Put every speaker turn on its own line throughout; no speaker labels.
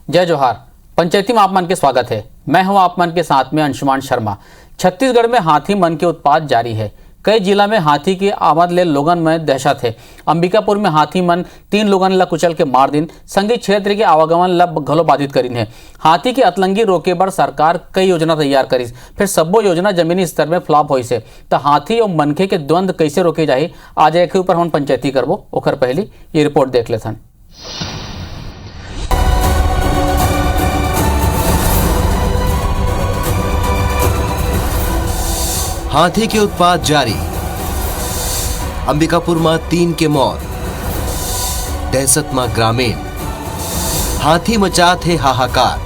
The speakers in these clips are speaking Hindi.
जय जोहार। पंचायती में आप मन के स्वागत है। मैं हूं आप मन के साथ में अंशुमान शर्मा। छत्तीसगढ़ में हाथी मन के उत्पात जारी है। कई जिला में हाथी की आमद ले लोगन में दहशत है। अंबिकापुर में हाथी मन 3 लोगन ला कुचल के मार दिन, संगी क्षेत्र के आवागमन ला घलो बाधित करीन है। हाथी की अतलंगी रोके बर सरकार कई योजना तैयार करिस, फिर सब्बो योजना जमीनी स्तर में फ्लॉप होइस है। तो हाथी और मनखे के द्वंद कैसे रोके जाही, आज एक ऊपर हम पंचायती करबो। ओकर पहली ये रिपोर्ट देख लेथन।
हाथी के उत्पात जारी, अंबिकापुर में 3 के मौत, दहशत में ग्रामीण। हाथी मचा थे हाहाकार।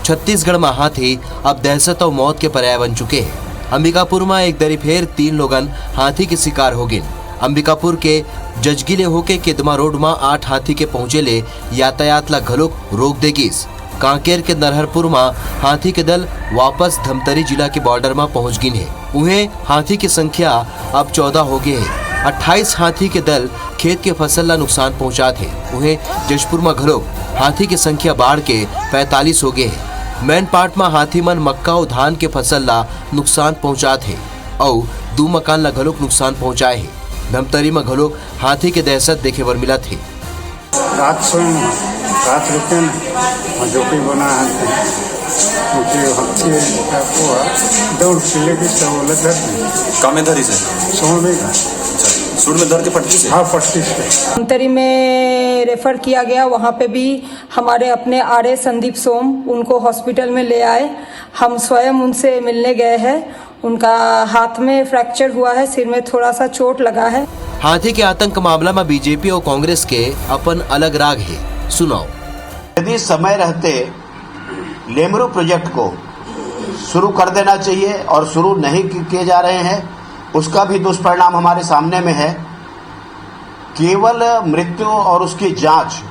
छत्तीसगढ़ में हाथी अब दहशत और मौत के पर्याय बन चुके हैं। अंबिकापुर में एक दरी फेर 3 लोगन हाथी के शिकार हो गए। अंबिकापुर के जजगिले होके केदमा रोड में 8 हाथी के पहुंचे ले यातायात ला घलोक रोक देगिस। कांकेर के नरहरपुर में हाथी के दल वापस धमतरी जिला के बॉर्डर में पहुंच गई है। उन्हें हाथी की संख्या अब 14 हो गए है। 28 हाथी के दल खेत के फसल ला नुकसान पहुंचा थे। उन्हें जशपुर में घलोक हाथी की संख्या बाढ़ के 45 हो गए है। मैन पार्ट में हाथी मन मक्का और धान के फसल ला नुकसान पहुंचा थे और 2 मकान ला घलोक नुकसान पहुंचाए है। धमतरी में घलोक हाथी के दहशत देखे बर मिला थे।
रात रुके न जो भी बना है दौड़ चिल्ले की सहूलत है।
कामेधरी से
सोने का
सूर में दर्द के पट्टी से,
हाँ पट्टी से
धमतरी में रेफर किया गया। वहाँ पे भी हमारे अपने आर्य संदीप सोम उनको हॉस्पिटल में ले आए। हम स्वयं उनसे मिलने गए हैं। उनका हाथ में फ्रैक्चर हुआ है, सिर में थोड़ा सा चोट लगा है।
हाथी के आतंक मामला में बीजेपी और कांग्रेस के अपन अलग राग है, सुनाओ।
यदि समय रहते लेमरू प्रोजेक्ट को शुरू कर देना चाहिए और शुरू नहीं किए जा रहे हैं, उसका भी दुष्परिणाम हमारे सामने में है। केवल मृत्यु और उसकी जांच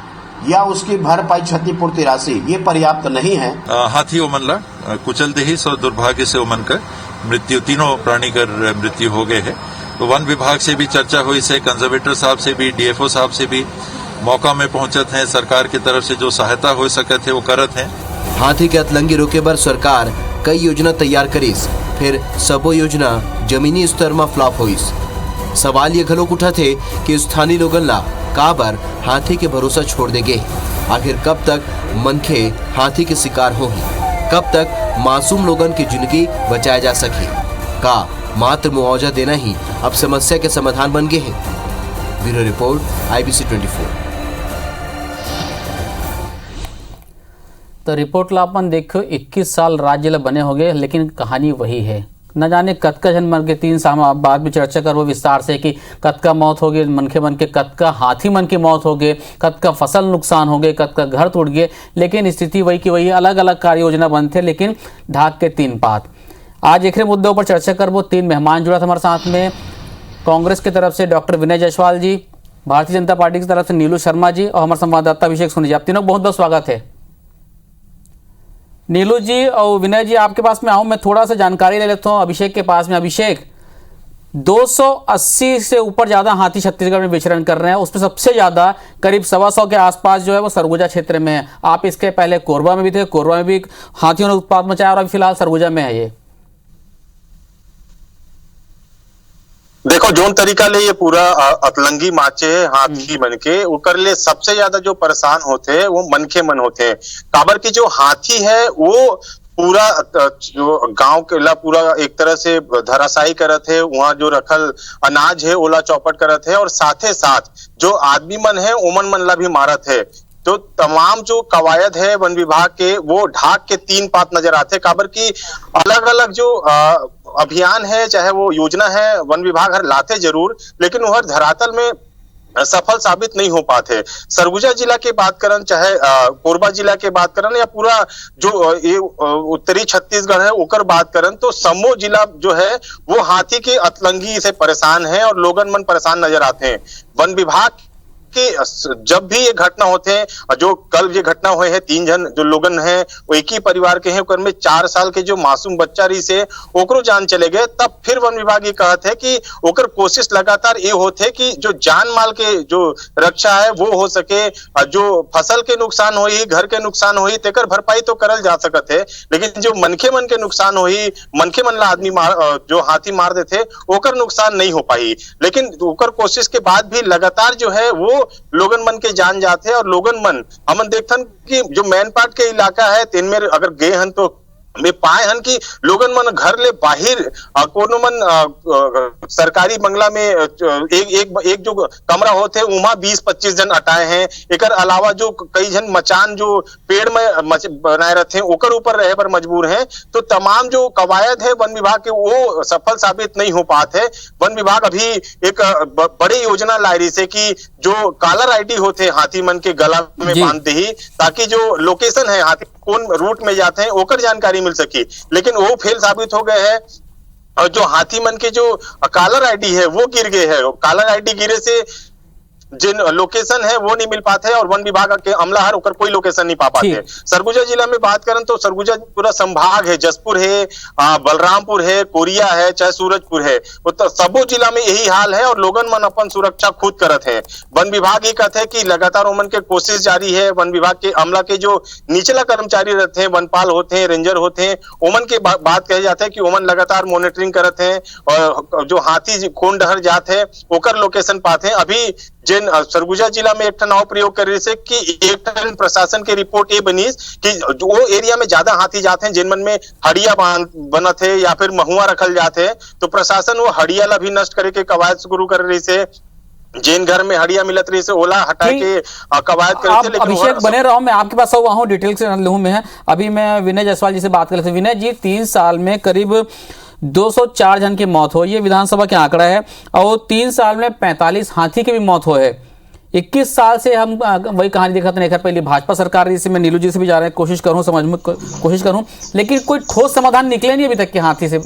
या उसकी भरपाई क्षतिपूर्ति राशि ये पर्याप्त नहीं है।
हाथी ओमन ला कुचल देही सो दुर्भाग्य से ओमन का मृत्यु, तीनों प्राणी कर मृत्यु हो गए है। तो वन विभाग से भी चर्चा हुई से, कंजर्वेटर साहब से भी, डीएफओ साहब से भी मौका में पहुंचत हैं। सरकार की तरफ से जो सहायता हो सके थे वो करत हैं।
हाथी के अतलंगी रोके बर सरकार कई योजना तैयार करीस, फिर सबो योजना जमीनी स्तर में फ्लॉप हुईस। सवाल ये घलोक उठा थे कि स्थानीय लोगन ला काबर हाथी के भरोसा छोड़ देगे। आखिर कब तक मनखे हाथी के शिकार होगी, कब तक मासूम लोगन की जिंदगी बचाया जा सके। का मात्र मुआवजा देना ही अब समस्या के समाधान बन गए हैं। Bureau report, IBC 24।
तो रिपोर्ट ला अपन देखो 21 साल राज्य ला बने हो गए, लेकिन कहानी वही है। न जाने कतका जन मन के 3 साल बाद भी चर्चा करबो विस्तार से कि कतका मौत हो गए मनखे मन के, कतका हाथी मन की मौत हो गए, कतका फसल नुकसान हो गए, कतका घर टूट गए। लेकिन स्थिति वही की वही, अलग अलग कार्य योजना बनते लेकिन ढाक के 3 पात। आज एक मुद्दों पर चर्चा करबो। 3 मेहमान जुड़ा था हमारे साथ में। कांग्रेस की तरफ से डॉक्टर विनय जायसवाल जी, भारतीय जनता पार्टी की तरफ से नीलू शर्मा जी और हमारे संवाददाता अभिषेक सोनी जी। आप तीनों बहुत बहुत स्वागत है। नीलू जी और विनय जी, आपके पास में आऊं, मैं थोड़ा सा जानकारी ले लेता हूं अभिषेक के पास में। अभिषेक, 280 से ऊपर ज्यादा हाथी छत्तीसगढ़ में विचरण कर रहे हैं। उसमें सबसे ज्यादा करीब 125 के आसपास जो है वो सरगुजा क्षेत्र में है। आप इसके पहले कोरबा में भी थे, कोरबा में भी हाथियों ने उत्पात मचाया और अभी फिलहाल सरगुजा में है। ये
देखो जोन तरीका ले ये पूरा अतलंगी माचे हाथी मन के उकर ले सबसे ज्यादा जो परेशान होते हैं वो मनखे मन होते हैं। काबर की जो हाथी है वो पूरा जो गांव के ला पूरा एक तरह से धराशायी करत है। वहां जो रखल अनाज है ओला चौपट करत है और साथे साथ जो आदमी मन है ओमन मन ला भी मारत है। तो तमाम जो कवायद है वन विभाग के वो ढाक के 3 पात नजर आते। काबर की अलग अलग जो अभियान है, चाहे वो योजना है, वन विभाग हर लाते जरूर, लेकिन वो हर धरातल में सफल साबित नहीं हो पाते। सरगुजा जिला की बात करन, चाहे कोरबा जिला की बात करन या पूरा जो ये उत्तरी छत्तीसगढ़ है ओकर बात करन, तो समो जिला जो है वो हाथी के अतलंगी से परेशान है और लोगन मन परेशान नजर आते हैं। वन विभाग कि जब भी ये घटना होते हैं, जो कल ये घटना हुए हैं, 3 जन जो लोगन हैं वो एक ही परिवार के हैं, ओकर में 4 साल के जो मासूम बच्चा रही से ओकरो जान चले गए। तब फिर वन विभाग ये कहते है कि ओकर कोशिश लगातार ये होते कि जो जान माल के जो रक्षा है वो हो सके, जो फसल के नुकसान होई, घर के नुकसान होई, तेकर भरपाई तो करल जा सकत है, लेकिन जो मनखे मन के नुकसान होई, मनखे मन ला आदमी जो हाथी मार देते ओकर नुकसान नहीं हो पाई। लेकिन ओकर कोशिश के बाद भी लगातार जो है वो लोगन मन के जान जाते हैं। और लोगन मन हमन देखथन कि जो मैन पार्ट के इलाका है तेन में अगर गए हन तो में पाए हन कि लोगन मन घर ले बाहिर कोनो मन सरकारी बंगला में एक जो कमरा होते हैं उमा 20-25 जन अटाए हैं। एकर अलावा जो कई जन मचान जो पेड़ में बनाए रहते हैं ओकर ऊपर रहे पर मजबूर हैं। तो तमाम जो कवायद है वन विभाग के वो सफल साबित नहीं हो पाते है। वन विभाग अभी एक बड़ी योजना ला रही है कि जो कालर आईडी होते हाथी मन के गला में बांध दे, ताकि जो लोकेशन है हाथी कौन रूट में जाते हैं ओकर जानकारी मिल सकी, लेकिन वो फेल साबित हो गए हैं। और जो हाथी मन के जो कालर आईडी है वो गिर गए हैं। कालर आईडी गिरे से जिन लोकेशन है वो नहीं मिल पाते हैं और वन विभाग के अमला हर ओकर कोई लोकेशन नहीं पा पाते हैं। सरगुजा जिला में बात करें तो सरगुजा पूरा संभाग है, जसपुर है, बलरामपुर है, कोरिया है, चाहे सूरजपुर है, तो सबो जिला में यही हाल है और लोगन मन अपन सुरक्षा खुद करत है। वन विभाग ये कहते हैं कि लगातार ओमन के कोशिश जारी है। वन विभाग के अमला के जो निचला कर्मचारी रहते हैं, वनपाल होते हैं, रेंजर होते हैं, ओमन के बात कहे जाते हैं कि ओमन लगातार मॉनिटरिंग करत हैं और जो हाथी कौन डहर जाते हैं ओकर लोकेशन पाते हैं। अभी जिन सरगुजा जिला में एक ठन और प्रयोग कर रही से कि एक ठन प्रशासन की रिपोर्ट ये बनी कि वो एरिया में ज्यादा हाथी जाते हैं जिन मन में हड़िया बनत है या फिर महुआ रखल जाते हैं, तो प्रशासन वो हड़िया ला भी नष्ट करे के कवायद शुरू कर रही से। जिन घर में हड़िया मिलत रही से ओला हटा के कवायद करे थे। लेकिन
अभिषेक बने रहो, मैं आपके पास हुआ हूँ डिटेल से लूँ में। अभी मैं विनय जायसवाल जी से बात कर रहे थे। विनय जी, 3 साल में करीब 204 जन की मौत हो, ये विधानसभा के आंकड़ा है, और 3 साल में 45 हाथी की भी मौत हो है। 21 साल से हम वही कहानी देखा था। पहले भाजपा सरकार, जिससे मैं नीलू जी से भी जा रहे हैं, कोशिश करूं समझ में कोशिश करूं, लेकिन कोई ठोस समाधान निकले नहीं अभी तक के हाथी से।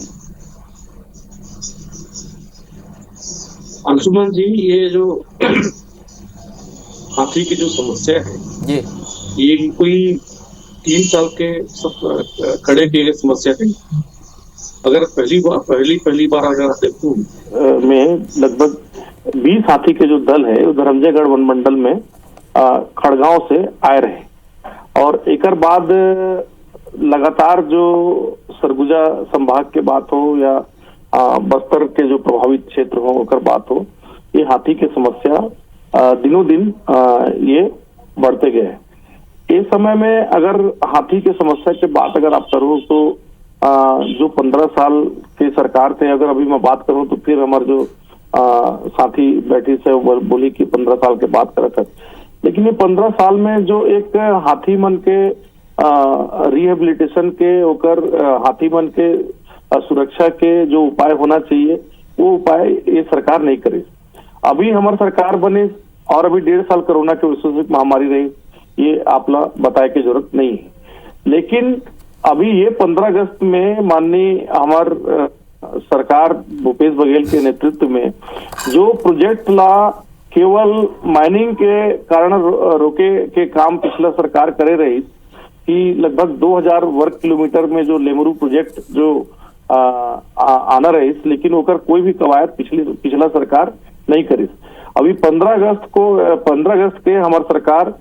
अंशुमन जी, ये जो हाथी की जो समस्या है जी, ये कोई 3 साल के खड़े किए गए समस्या नहीं। अगर पहली बार अगर देखूं में लगभग 20 हाथी के जो दल है धर्मजयगढ़ वन मंडल में खड़गांव से आए रहे और एक बाद लगातार जो सरगुजा संभाग के बात हो या बस्तर के जो प्रभावित क्षेत्र हो ओकर बात हो, ये हाथी की समस्या दिनों दिन ये बढ़ते गए हैं। इस समय में अगर हाथी की समस्या की बात अगर आप करो तो जो 15 साल के सरकार थे, अगर अभी मैं बात करूं तो फिर हमारे जो साथी बैठी से बोली कि 15 साल के बात करे थे, लेकिन ये 15 साल में जो एक हाथी मन के रिहेबिलिटेशन के ओकर हाथी मन के सुरक्षा के जो उपाय होना चाहिए वो उपाय ये सरकार नहीं करे। अभी हमारी सरकार बने और अभी 1.5 साल कोरोना के वैश्विक महामारी रही, ये आपला बताए की जरूरत नहीं है। लेकिन अभी ये 15 अगस्त में माननीय हमार सरकार भूपेश बघेल के नेतृत्व में जो प्रोजेक्ट ला केवल माइनिंग के कारण रोके के काम पिछला सरकार करे रही कि लगभग 2000 वर्ग किलोमीटर में जो लेमरू प्रोजेक्ट जो आना रही, लेकिन ओकर कोई भी कवायद पिछला सरकार नहीं करी। अभी 15 अगस्त के हमार सरकार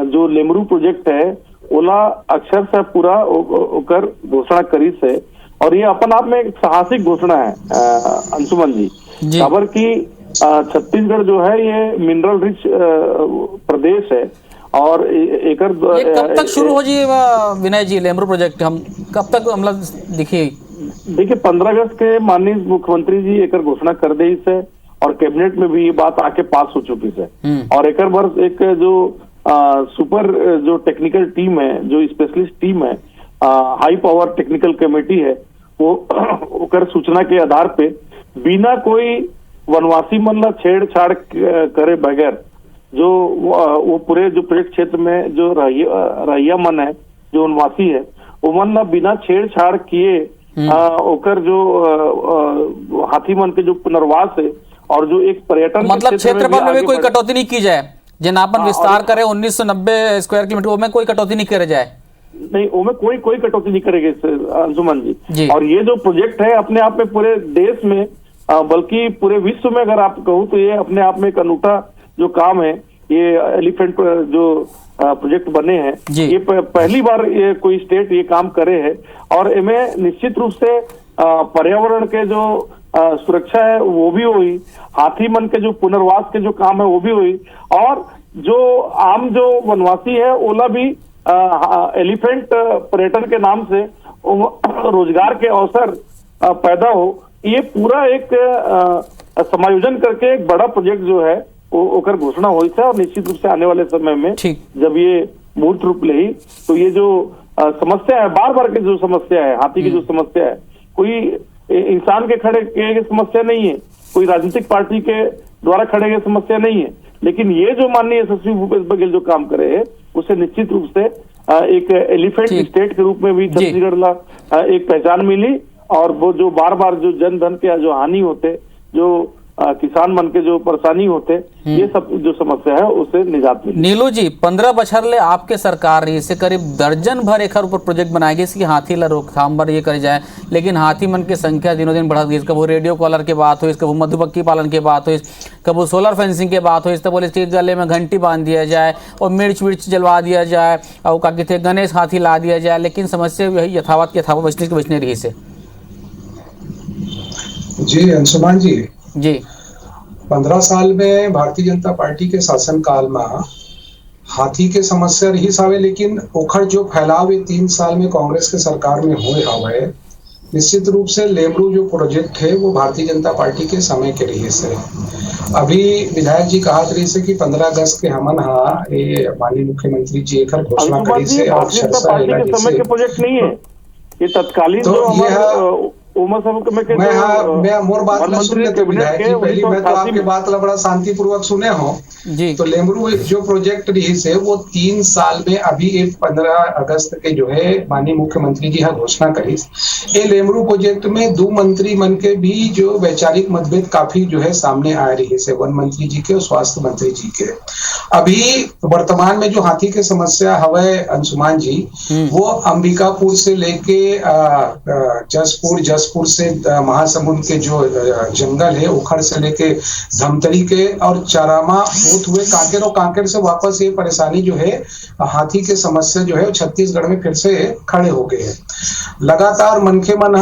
जो लेमरू प्रोजेक्ट है ओला अक्षर से पूरा ओकर घोषणा करी से, और ये अपन आप में एक साहसिक घोषणा है अंशुमन जी। खबर की छत्तीसगढ़ जो है ये मिनरल रिच प्रदेश है और एकर
कब तक शुरू हो जी विनय जी लेमरू प्रोजेक्ट, हम कब तक मतलब देखिए
15 अगस्त के माननीय मुख्यमंत्री जी एकर घोषणा कर दी से और कैबिनेट में भी ये बात आके पास हो चुकी है। और एकर वर्ष एक जो सुपर जो टेक्निकल टीम है, जो स्पेशलिस्ट टीम है, हाई पावर टेक्निकल कमेटी है, वो ओकर सूचना के आधार पे बिना कोई वनवासी मन ला छेड़छाड़ करे बगैर जो वो पूरे जो प्रोजेक्ट क्षेत्र में जो रहिया मन है, जो वनवासी है, वो मन ला बिना छेड़छाड़ किए ओकर जो हाथी मन के जो पुनर्वास है और जो एक पर्यटन
मतलब क्षेत्रफल में भी कोई कटौती नहीं की जाए, जनापन विस्तार करे 1990 स्क्वायर किलोमीटर, में कोई कटौती नहीं करे जाए,
नहीं वो में कोई कटौती नहीं करेगी अंशुमन
जी।
जी। और ये जो प्रोजेक्ट है अपने आप में पूरे देश में बल्कि पूरे विश्व में अगर आप कहूँ तो ये अपने आप में एक अनूठा जो काम है, ये एलिफेंट जो प्रोजेक्ट बने हैं, ये पहली बार ये कोई स्टेट ये काम करे है। और इनमें निश्चित रूप से पर्यावरण के जो सुरक्षा है वो भी हुई, हाथी मन के जो पुनर्वास के जो काम है वो भी हुई, और जो आम जो वनवासी है ओला भी एलिफेंट पर्यटन के नाम से रोजगार के अवसर पैदा हो। ये पूरा एक समायोजन करके एक बड़ा प्रोजेक्ट जो है ओकर घोषणा हुई है, और निश्चित रूप से आने वाले समय में जब ये मूर्त रूप ले तो ये जो समस्या है, बार बार की जो समस्या है, हाथी की जो समस्या है, कोई इंसान के खड़े की समस्या नहीं है, कोई राजनीतिक पार्टी के द्वारा खड़े की समस्या नहीं है, लेकिन ये जो माननीय यशस्वी भूपेश बघेल जो काम करे है उसे निश्चित रूप से एक एलिफेंट स्टेट के रूप में भी छत्तीसगढ़ एक पहचान मिली। और वो जो बार बार जो जन धन के जो हानि होते, जो किसान मन के जो परेशानी होते, ये सब जो समस्या है उससे निजात मिली।
नीलू जी, 15 बछर ले आपके सरकार रही से करीब दर्जन भर एकर ऊपर प्रोजेक्ट बनाएगी इसकी हाथी ला रोकथाम बर ये करे जाए, लेकिन हाथी मन की संख्या दिनों दिन बढ़त गई। कबो रेडियो कॉलर की बात हुई, कबो मधुमक्खी पालन की बात हुई, कबो सोलर फेंसिंग की बात हुई, तो बोले इसके गले में घंटी बांध दिया जाए और मिर्च जलवा दिया जाए और का कहते गणेश हाथी ला दिया जाए, लेकिन समस्या यही यथावत के यथावत बचने रही से।
जी अंशुमान जी, 15 साल में भारतीय जनता पार्टी के शासन काल में हाथी के समस्या रही सावे, लेकिन ओखर जो फैलाव 3 साल में कांग्रेस के सरकार में हुए हवे, निश्चित रूप से लेमरू जो प्रोजेक्ट है वो भारतीय जनता पार्टी के समय के रही से। अभी विधायक जी कहा रही से कि 15 अगस्त के हमन ये माननीय मुख्यमंत्री जी एक घोषणा करी से और
समय के प्रोजेक्ट नहीं है, ये तत्कालीन
तो
जो हमारे
मैं मोर बात ला सुन लेते विधायक जी, पहली मैं तो आपके बात ला बड़ा शांतिपूर्वक सुने हो जी। तो लेमरू जो प्रोजेक्ट रही से वो 3 साल में अभी एक 15 अगस्त के जो है माननीय मुख्यमंत्री जी घोषणा करी। ये लेमरू प्रोजेक्ट में 2 मंत्री मन के भी जो वैचारिक मतभेद काफी जो है सामने आ रही है, वन मंत्री जी के और स्वास्थ्य मंत्री जी के। अभी वर्तमान में जो हाथी के समस्या हवे अंशुमान जी, वो अंबिकापुर से लेके जसपुर से महासमुंद के जो जंगल है, उखड़ से लेके धमतरी के और चारामा होते हुए कांकेर, और कांकेर से वापस ये परेशानी जो है हाथी के समस्या जो है छत्तीसगढ़ में फिर से खड़े हो गए हैं। लगातार मनखे मन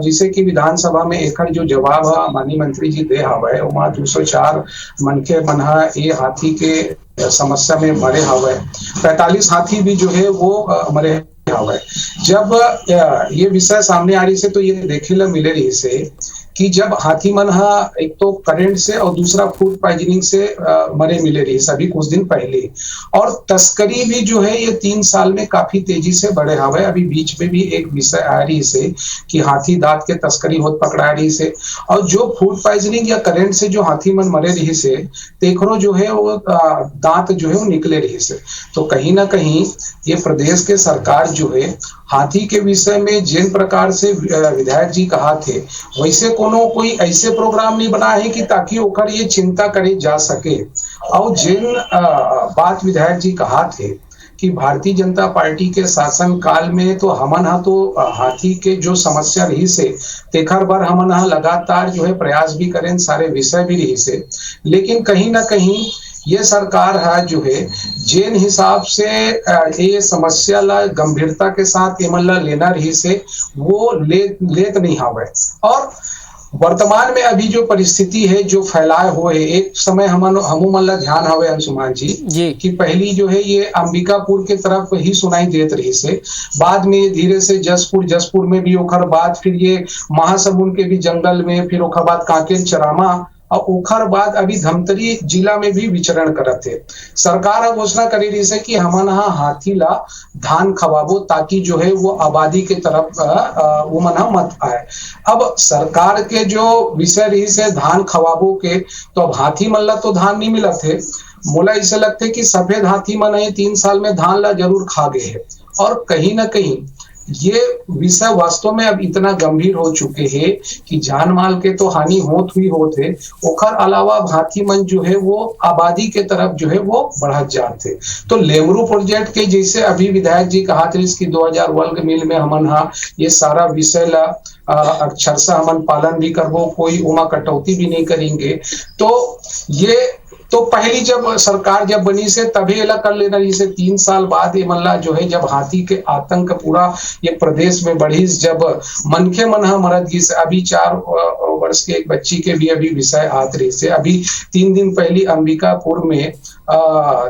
जिसे कि विधानसभा में एक जो जवाब माननीय मंत्री जी दे हवे, 204 मनखे मन ये हाथी के समस्या में मरे हवे, 45 हाथी भी जो है वो मरे हवे। जब ये विषय सामने आ रही से तो ये देखे ला मिले रही से कि जब हाथी मन एक तो करंट से और दूसरा फूड पॉइजनिंग से मरे मिले रही सभी कुछ दिन पहले, और तस्करी भी जो है ये 3 साल में काफी तेजी से बढ़े हवे। अभी बीच में भी एक विषय आ रही से कि हाथी दांत के तस्करी होत पकड़ा रही से, और जो फूड पॉइजनिंग या करंट से जो हाथी मन मरे रही से तेखरो जो है वो दांत जो है वो निकले रही से। तो कहीं ना कहीं ये प्रदेश के सरकार जो है हाथी के विषय में जिन प्रकार से विधायक जी कहा थे वैसे कोनो कोई ऐसे प्रोग्राम नहीं बना है कि ताकि ओकर ये चिंता करे जा सके। और जिन बात विधायक जी कहा थे कि भारतीय जनता पार्टी के शासन काल में तो हमन तो हाथी के जो समस्या रही से तेखर बार हमन लगातार जो है प्रयास भी करें, सारे विषय भी रही से, लेकिन कहीं ना कहीं ये सरकार है जो है जिन हिसाब से ये समस्या ला गंभीरता के साथ इमला लेना रही से वो लेत नहीं हवे। और वर्तमान में अभी जो परिस्थिति है जो फैलाए हुए है, एक समय हमू मन ला ध्यान हवे अंशुमान जी कि पहली जो है ये अंबिकापुर के तरफ ही सुनाई देत रही से, बाद में धीरे से जसपुर में भी, ओखर बाद फिर ये महासमुंद के भी जंगल में, फिर ओखर बाद कांकेर चरामा, और ओखर बाद अभी धमतरी जिला में भी विचरण करत है। सरकार घोषणा करी रही से कि हमन हाथी ला धान खवाबो ताकि जो है वो आबादी के तरफ वो मन मत आए। अब सरकार के जो विषय रही से धान खवाबो के, तो अब हाथी मन ला तो धान नहीं मिलत है। मोला इसे लगते कि सफेद हाथी मन 3 साल में धान ला जरूर खा गए है, और कहीं ना कहीं ये विषय वास्तव में अब इतना गंभीर हो चुके हैं कि जान माल के तो हानि होत है, ओकर अलावा हाथी मन जो है वो आबादी के तरफ जो है वो बढ़त जाते। तो लेमरू प्रोजेक्ट के जैसे अभी विधायक जी कहा थे इसकी 2000 वर्ग मील में हमन ये सारा विषय ला अक्षरशः हमन पालन भी करबो, कोई उमा कटौती भी नहीं करेंगे। तो पहली जब सरकार जब बनी से तभी एला कर लेना, जैसे 3 साल बाद ये मल्ला जो है जब हाथी के आतंक पूरा ये प्रदेश में बढ़ी, जब मनखे मन मरद गई से, अभी 4 वर्ष के एक बच्ची के भी अभी विषय आत रही से, अभी 3 दिन पहले अंबिकापुर में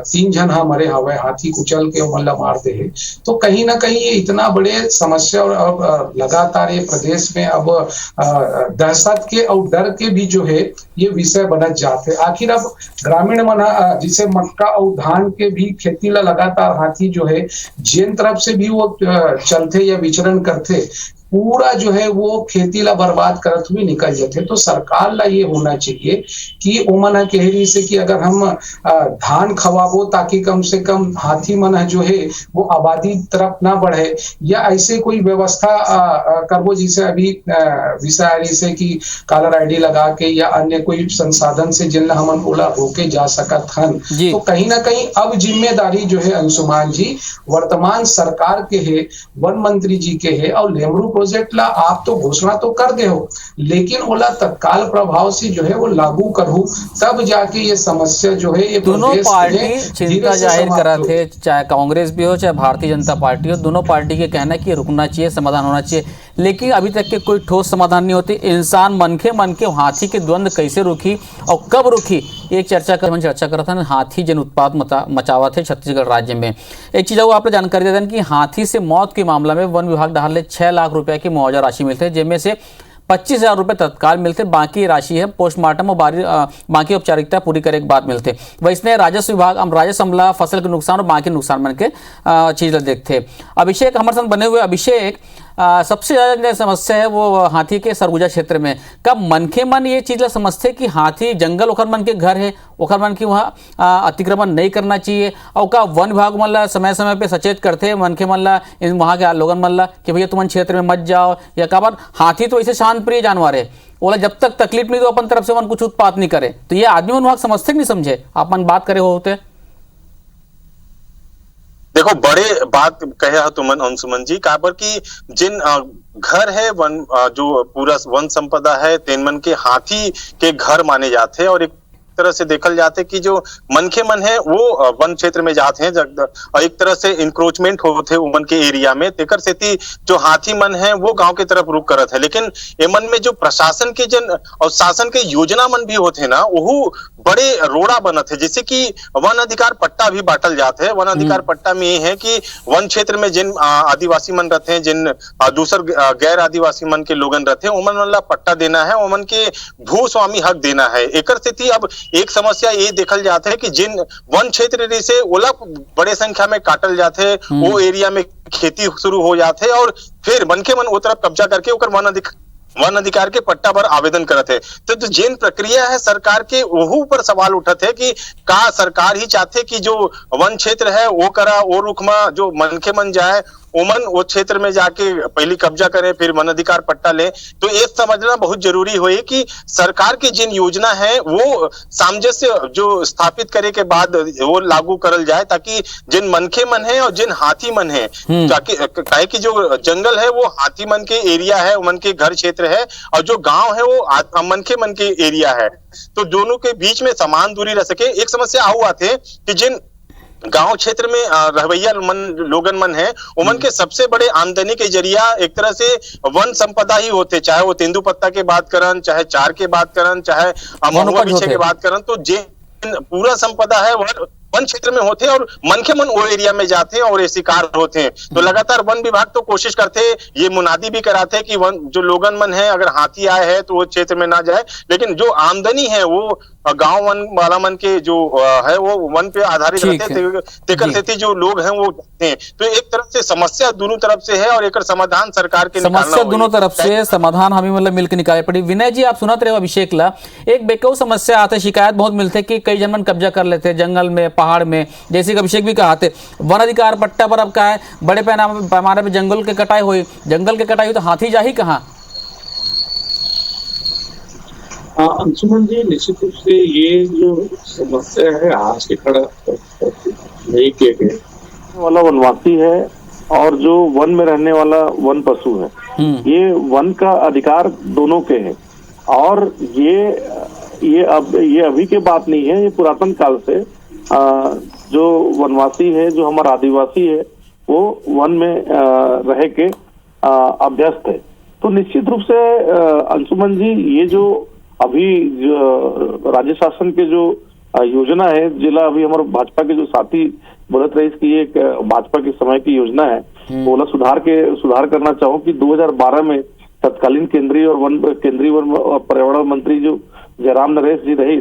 3 जन मरे हवे, हाथी कुचल के मल्ला मारते हैं। तो कहीं ना कहीं ये इतना बड़े समस्या और अब लगातार ये प्रदेश में अब दहशत के और डर के भी जो है ये विषय बनत जाते। आखिर अब ग्रामीण मन जिसे मक्का और धान के भी खेती ला लगातार हाथी जो है जिन तरफ से भी वो चलते या विचरण करते, पूरा जो है वो खेती ला बर्बाद करत हुए निकल जाते। तो सरकार ला ये होना चाहिए कि ओमन कह रही से कि अगर हम धान खवाबो ताकि कम से कम हाथी मन जो है वो आबादी तरफ ना बढ़े, या ऐसे कोई व्यवस्था करबो जिसे अभी विषय आ रही से कि कॉलर आईडी लगा के या अन्य कोई संसाधन से जिनला हमन ओला रोके जा सकत हन। तो कहीं ना कहीं अब जिम्मेदारी जो है अंशुमान जी वर्तमान सरकार के है, वन मंत्री जी के है, और लेमरू प्रोजेक्ट ला आप तो घोषणा तो कर दे हो, लेकिन ओला तत्काल प्रभाव से जो है वो लागू करूं, तब जाके ये समस्या जो है ये
दोनों पार्टी चिंता जाहिर करा थे, चाहे कांग्रेस भी हो चाहे भारतीय जनता पार्टी हो, दोनों पार्टी के कहना कि रुकना चाहिए, समाधान होना चाहिए, लेकिन अभी तक के कोई ठोस समाधान नहीं होती। इंसान मन के हाथी के द्वंद कैसे रुकी और कब रुकी, एक चर्चा कर रहा था। हाथी जन उत्पाद मचावा थे छत्तीसगढ़ राज्य में। एक चीज आपको जानकारी दे दें कि हाथी से मौत के मामला में वन विभाग डाले 6 लाख रुपए की मुआवजा राशि मिलते, जिनमें से 25,000 रुपये तत्काल मिलते, बाकी राशि है पोस्टमार्टम और बाकी औपचारिकता पूरी करे के बाद मिलते। वैसने राजस्व विभाग हम राजस्व अमला फसल के नुकसान और बाकी नुकसान मन के चीज देखते। अभिषेक हमारे साथ बने हुए। अभिषेक, सबसे ज़्यादा समस्या है वो हाथी के सरगुजा क्षेत्र में। कब मनखे मन ये चीज़ समझते कि हाथी जंगल ओखर मन के घर है, ओखर मन की वहाँ अतिक्रमण नहीं करना चाहिए, और का वन विभाग मन ला समय समय पे सचेत करते मनखे मन ला, वहाँ के लोगन मन ला कि भैया तुम क्षेत्र में मत जाओ, या काबर हाथी तो ऐसे शांत प्रिय जानवर है, बोला जब तक तकलीफ नहीं तो अपन तरफ से वन कुछ उत्पात नहीं करे। तो ये आदमी मन वहाँ समझते नहीं समझे, अपन बात करे होते।
देखो बड़े बात कहे तुमन अंशुमन जी, काबर की जिन घर है वन जो पूरा वन संपदा है तेन मन के हाथी के घर माने जाते हैं, और एक तरह से देखल जाते कि जो मनखे मन है वो वन क्षेत्र में जाते हैं और एक तरह से इंक्रोचमेंट होते उमन के एरिया में, तेकर सेती जो हाथी मन है वो गांव की तरफ रुक करत है। लेकिन ए मन में जो प्रशासन के जन और शासन के योजना मन भी होते ना, वो बड़े रोड़ा बनत है। जैसे कि वन अधिकार पट्टा भी बांटल जाते हैं। वन अधिकार पट्टा में ये है कि वन क्षेत्र में जिन आदिवासी मन रहते हैं, जिन दूसर गैर आदिवासी मन के लोगन रहते हैं, उमन ला पट्टा देना है, उमन के भू स्वामी हक देना है। एकर सेती अब एक समस्या ये देखल जाता है कि जिन वन क्षेत्र से ओला बड़े संख्या में काटल जाते, वो एरिया में खेती शुरू हो जाते, और फिर मनखे मन वो तरफ कब्जा करके ओकर वन अधिकार के पट्टा पर आवेदन करते है। तो जिन प्रक्रिया है सरकार के वहू पर सवाल उठते है कि का सरकार ही चाहते कि जो वन क्षेत्र है वो करा, वो रुख में जो मनखे मन जाए उमन वो क्षेत्र में जाके पहली कब्जा करें, फिर वन अधिकार पट्टा ले। तो ये समझना बहुत जरूरी हुई कि सरकार की जिन योजना है वो सामंजस्य जो स्थापित करे के बाद वो लागू करल जाए, ताकि जिन मनखे मन है और जिन हाथी मन है, ताकि काहे कि जो जंगल है वो हाथी मन के एरिया है, मन के घर क्षेत्र है, और जो गांव है वो मनखे मन के एरिया है, तो दोनों के बीच में समान दूरी रह सके। एक समस्या आऊ आते कि जिन गांव क्षेत्र में रहवैया लोगन मन है, उमन के सबसे बड़े आमदनी के जरिया एक तरह से वन संपदा ही होते, चाहे वो तेंदुपत्ता के बात करन, चाहे चार के बात करन, चाहे महुआ पीछे के बात करन। तो जिन पूरा संपदा है वह वन क्षेत्र में होते और मनखे मन वो एरिया में जाते हैं और ये शिकार होते हैं। तो लगातार वन विभाग तो कोशिश करते, ये मुनादी भी कराते कि वन जो लोगन मन है अगर हाथी आए हैं तो वो क्षेत्र में ना जाए, लेकिन जो आमदनी है वो गांव वन वाला मन के जो है वो वन पे आधारित रहते हैं, तेकर जो लोग हैं वो जाते हैं। तो एक तरफ से समस्या दोनों तरफ से है और एक समाधान सरकार के
समस्या दोनों तरफ से समाधान हमें मतलब मिलकर निकाले पड़ी। विनय जी आप सुनत रहे अभिषेक ला, एक बेकऊ समस्या आते, शिकायत बहुत मिलते कि कई जनमन कब्जा कर लेते जंगल में पहाड़ में, जैसे अभिषेक भी कहा थे वन अधिकार पट्टा पर अब क्या है बड़े पैमाने पर जंगल के कटाई हुई, जंगल के कटाई हुई तो हाथी जा ही कहाँ।
अंशुमन जी निश्चित रूप से ये जो समस्या है आज के खड़ा नहीं किए गए वाला वनवासी है और जो वन में रहने वाला वन पशु है, ये वन का अधिकार दोनों के हैं। और ये अभी के बात नहीं है, ये पुरातन काल से जो वनवासी है, जो हमारा आदिवासी है, वो वन में रह के अभ्यस्त है। तो निश्चित रूप से अंशुमन जी ये जो अभी जो राज्य शासन के जो योजना है, जिला अभी हमारे भाजपा के जो साथी बोलत रईस की एक भाजपा के समय की योजना है, बोला सुधार करना चाहूँ कि 2012 में तत्कालीन केंद्रीय वन पर्यावरण मंत्री जो जयराम नरेश जी रहे,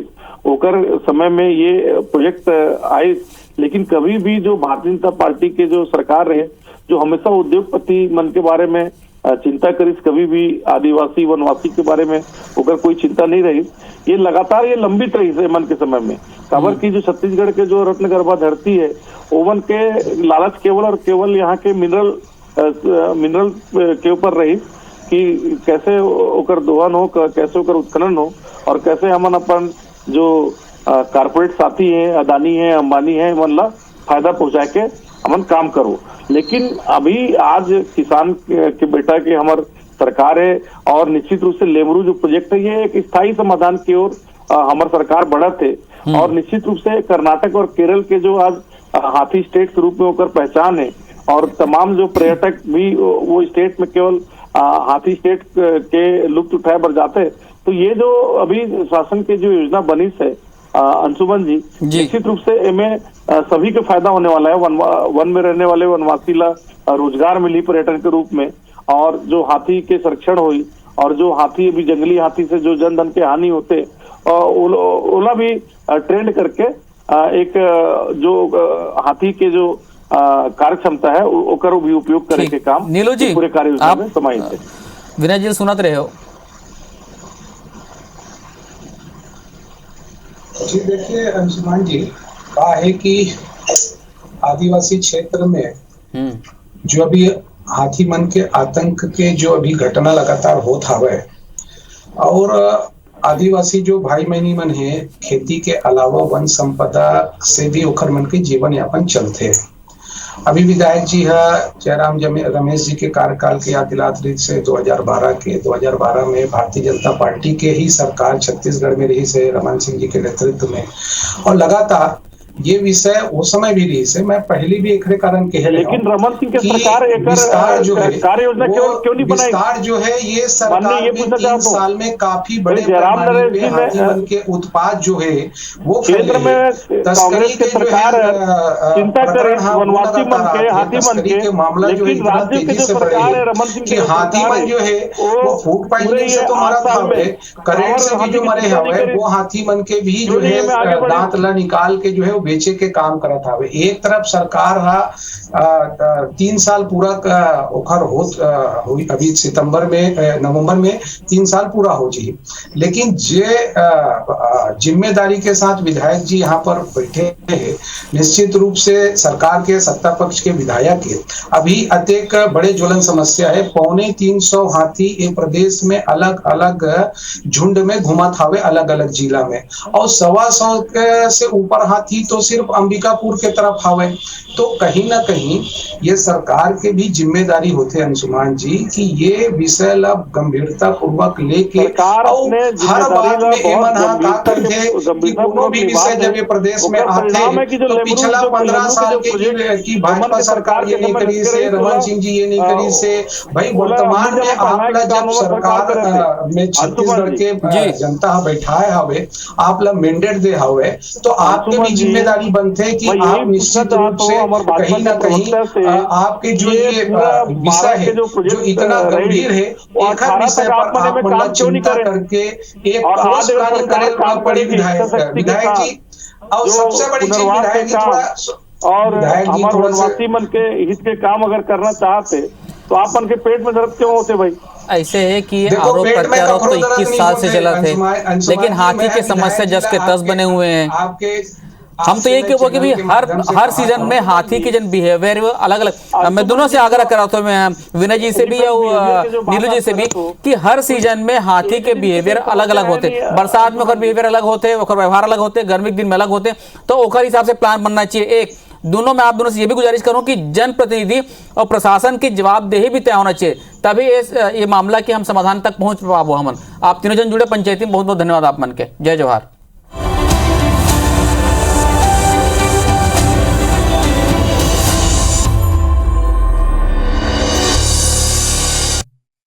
ओकर समय में ये प्रोजेक्ट आए, लेकिन कभी भी जो भारतीय जनता पार्टी के जो सरकार रहे, जो हमेशा उद्योगपति मन के बारे में चिंता करीस, कभी भी आदिवासी वनवासी के बारे में होकर कोई चिंता नहीं रही। ये लगातार ये लंबित रही है मन के समय में। खबर की जो छत्तीसगढ़ के जो रत्नगर्भा धरती है, ओवन के लालच केवल और केवल यहाँ के मिनरल के ऊपर रही कि कैसे ओकर दोहन हो, कैसे ओकर उत्खनन हो और कैसे हमन अपन जो कारपोरेट साथी है, अदानी है, अंबानी है, मन ला फायदा पहुंचा के हमन काम करो। लेकिन अभी आज किसान के बेटा के हमार सरकार है और निश्चित रूप से लेमरू जो प्रोजेक्ट है, ये एक स्थायी समाधान की ओर हमार सरकार बढ़त है। और निश्चित रूप से कर्नाटक और केरल के जो आज हाथी स्टेट के रूप में होकर पहचान है और तमाम जो पर्यटक भी वो स्टेट में केवल हाथी स्टेट के लुत्फ उठाए बर जाते। तो ये जो अभी शासन की जो योजना बनी है अंशुमन जी, निश्चित रूप से इनमें सभी को फायदा होने वाला है। वन में रहने वाले वनवासी ला रोजगार मिली पर्यटन के रूप में, और जो हाथी के संरक्षण हुई और जो हाथी अभी जंगली हाथी से जो जन धन के हानि होते ओला भी ट्रेंड करके एक जो हाथी के जो कार्य क्षमता है ओकर भी उपयोग करे के काम
नीलू जी
पूरे कार्य योजना में समाहित है।
विनय जी सुनत रहे हो।
जी देखिए अंशुमान जी, कहा है कि आदिवासी क्षेत्र में जो अभी हाथी मन के आतंक के जो अभी घटना लगातार होत हवे, और आदिवासी जो भाई बहनी मन है, खेती के अलावा वन संपदा से भी ओखर मन के जीवन यापन चलते। अभी विधायक जी है जयराम रमेश जी के कार्यकाल के याद दिलात रही से 2012 में भारतीय जनता पार्टी के ही सरकार छत्तीसगढ़ में रही से रमन सिंह जी के नेतृत्व में, और लगातार ये विषय उस समय भी रही से मैं पहले भी एक कारण कहे,
लेकिन रमन सिंह के सरकार
विस्तार जो है
कार्य योजना क्यों नहीं बनाई?
विस्तार जो है ये सरकार में 3 साल में काफी बड़े पैमाने पे हाथी मन के उत्पाद जो है वो
केंद्र में कांग्रेस की सरकार चिंता करे वनवासी मन के, हाथी मन के
मामला जो है राज्य की जो सरकार है रमन सिंह के हाथी मन जो है वो फूड पॉइजनिंग से तो मरा था, करेंट से भी जो मरे हवे वो हाथी मन के भी जो है दांत ला निकाल के जो है बेचे के काम करत हवे। एक तरफ सरकार 3 साल पूरा अभी सितंबर में नवंबर में 3 साल पूरा हो जाए, लेकिन जे जिम्मेदारी के साथ विधायक जी यहाँ पर बैठे हैं, निश्चित रूप से सरकार के सत्ता पक्ष के विधायक है। अभी अतेक बड़े ज्वलन समस्या है, 350 हाथी एक प्रदेश में अलग अलग झुंड में घुमत हवे अलग अलग जिला में, और 125 से ऊपर हाथी तो सिर्फ अंबिकापुर के तरफ हवे। तो कहीं ना कहीं ये सरकार के भी जिम्मेदारी होते अंशुमान जी कि ये विषय ला गंभीरता पूर्वक लेके हर बात में एमन का करते कि कोनो भी विषय जब ये प्रदेश में आते तो पिछला 15 साल की भाजपा सरकार ये नहीं करी से, रमन सिंह जी ये नहीं करी से, भाई वर्तमान में आपला जब सरकार में छत्तीसगढ़ के जनता बैठाए हवे, आप ला मैंडेट दे हवे, तो आपके भी जिम्मेदारी बनते कि
मैं यही
आप निश्चित
पूछना
रूप
चाहता
से
हूं हमारे भाजपा
कहीं ना
के
कहीं
प्रवक्ता से,
आपके जो ये
पूरा
विषय
12
है
के जो प्रोजेक्ट
जो इतना गंभीर है,
वो
एक हर
18
विषय
तक
पर
आप महीने में
आप
काम
मतलब
क्यों नहीं
चिंता
करें?
करके एक
और
ठोस
आज अगर
प्लानिंग
सरकार
करे
काम
बड़ी
करेगी इच्छा शक्ति के
विधायक
साथ,
जी। और
जो
सबसे बड़ी चीज
पुनर्वास
विधायक
के
जी
काम और
विधायक जी
हमारे
थोड़ा सा
वनवासी मन के हित के काम अगर करना चाहते तो आप मन के पेट में दर्द क्यों होते भाई?
ऐसे है कि
देखो,
आरोप
पेट में
प्रत्यारोप तो
कपड़ों दर्द
21
नहीं
साल से
होते,
चला थे,
अंशुमान
लेकिन
जी,
हाथी
मैं
के समस्या
विधायक
जस के तस बने हुए हैं। हम तो ये क्यों कि भी हर सीजन में हाथी के जन बिहेवियर अलग अलग, मैं दोनों से आग्रह कर रहा था, मैं विनय जी से भी या नीलू जी से भी, कि हर सीजन में हाथी के बिहेवियर अलग अलग होते, बरसात में ओकर बिहेवियर अलग होते, ओकर व्यवहार अलग होते, गर्मी के दिन में अलग होते, तो ओकर हिसाब से प्लान बनना चाहिए। एक दोनों में आप दोनों से ये भी गुजारिश करूं कि जनप्रतिनिधि और प्रशासन की जवाबदेही भी तय होना चाहिए, तभी ये मामला कि हम समाधान तक पहुंच पाबो। हमन आप तीनों जन जुड़े पंचायती में बहुत बहुत धन्यवाद आप मन के। जय जवाहर।